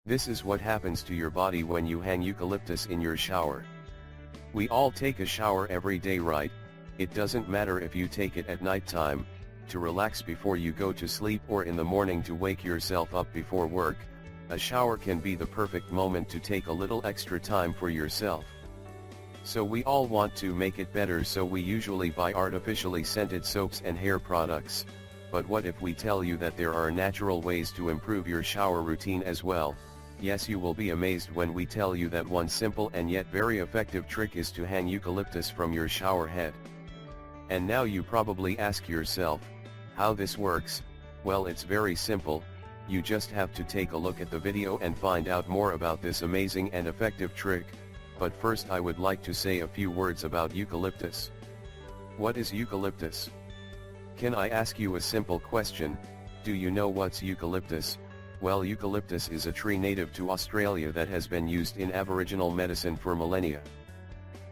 This is what happens to your body when you hang eucalyptus in your shower. We all take a shower every day, right? It doesn't matter if you take it at night time, to relax before you go to sleep, or in the morning to wake yourself up before work. A shower can be the perfect moment to take a little extra time for yourself. So we all want to make it better, so we usually buy artificially scented soaps and hair products. But what if we tell you that there are natural ways to improve your shower routine as well? Yes, you will be amazed when we tell you that one simple and yet very effective trick is to hang eucalyptus from your shower head. And now you probably ask yourself, how this works? Well, it's very simple. You just have to take a look at the video and find out more about this amazing and effective trick. But first I would like to say a few words about eucalyptus. What is eucalyptus? Can I ask you a simple question? Do you know what's eucalyptus? Well, eucalyptus is a tree native to Australia that has been used in Aboriginal medicine for millennia.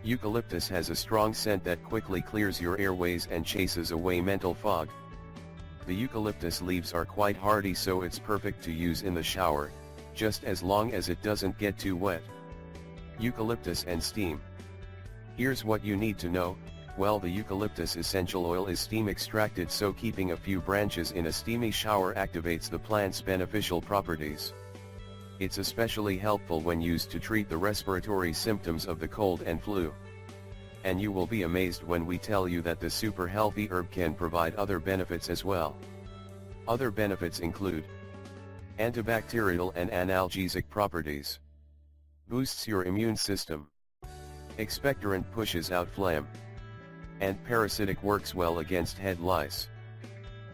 Eucalyptus has a strong scent that quickly clears your airways and chases away mental fog. The eucalyptus leaves are quite hardy, so it's perfect to use in the shower, just as long as it doesn't get too wet. Eucalyptus and steam. Here's what you need to know. Well, the eucalyptus essential oil is steam extracted, so keeping a few branches in a steamy shower activates the plant's beneficial properties. It's especially helpful when used to treat the respiratory symptoms of the cold and flu. And you will be amazed when we tell you that the super healthy herb can provide other benefits as well. Other benefits include antibacterial and analgesic properties, boosts your immune system, expectorant, pushes out phlegm, and parasitic, works well against head lice,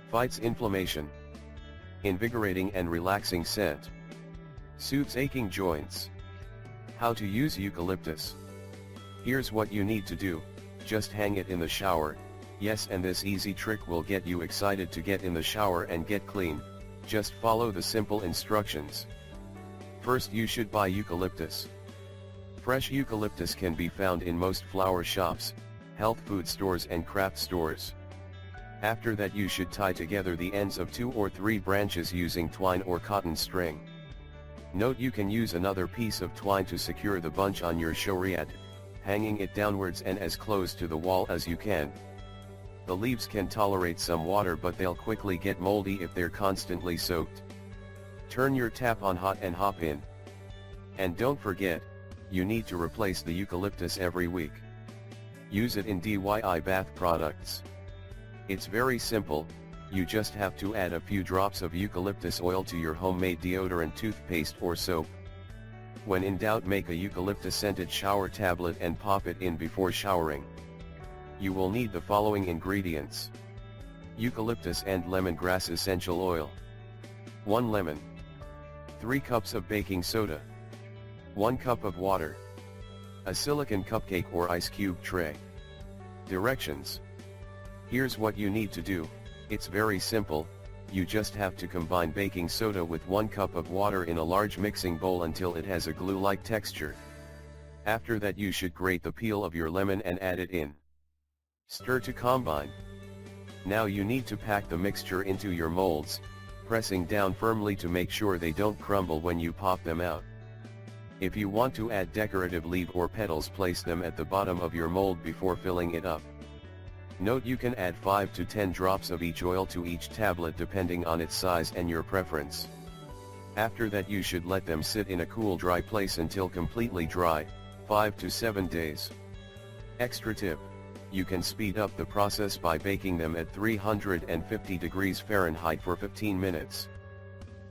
fights inflammation, invigorating and relaxing scent, soothes aching joints. How to use eucalyptus? Here's what you need to do. Just hang it in the shower. Yes, and this easy trick will get you excited to get in the shower and get clean. Just follow the simple instructions. First, you should buy eucalyptus. Fresh eucalyptus can be found in most flower shops, health food stores and craft stores. After that, you should tie together the ends of 2 or 3 branches using twine or cotton string. Note, you can use another piece of twine to secure the bunch on your shower, hanging it downwards and as close to the wall as you can. The leaves can tolerate some water, but they'll quickly get moldy if they're constantly soaked. Turn your tap on hot and hop in. And don't forget, you need to replace the eucalyptus every week. Use it in DIY bath products. It's very simple. You just have to add a few drops of eucalyptus oil to your homemade deodorant, toothpaste or soap. When in doubt, make a eucalyptus scented shower tablet and pop it in before showering. You will need the following ingredients: eucalyptus and lemongrass essential oil, 1 lemon, 3 cups of baking soda, 1 cup of water, a silicone cupcake or ice cube tray. Directions. Here's what you need to do. It's very simple. You just have to combine baking soda with 1 cup of water in a large mixing bowl until it has a glue-like texture. After that, you should grate the peel of your lemon and add it in. Stir to combine. Now you need to pack the mixture into your molds, pressing down firmly to make sure they don't crumble when you pop them out. If you want to add decorative leaf or petals, place them at the bottom of your mold before filling it up. Note, you can add 5 to 10 drops of each oil to each tablet depending on its size and your preference. After that, you should let them sit in a cool, dry place until completely dry, 5 to 7 days. Extra tip: you can speed up the process by baking them at 350 degrees Fahrenheit for 15 minutes.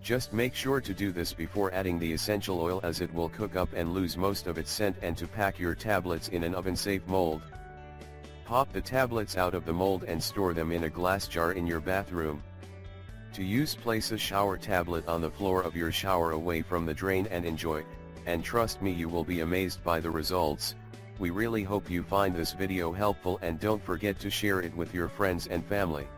Just make sure to do this before adding the essential oil, as it will cook up and lose most of its scent, and to pack your tablets in an oven-safe mold. Pop the tablets out of the mold and store them in a glass jar in your bathroom. To use, place a shower tablet on the floor of your shower away from the drain and enjoy, and trust me, you will be amazed by the results. We really hope you find this video helpful, and don't forget to share it with your friends and family.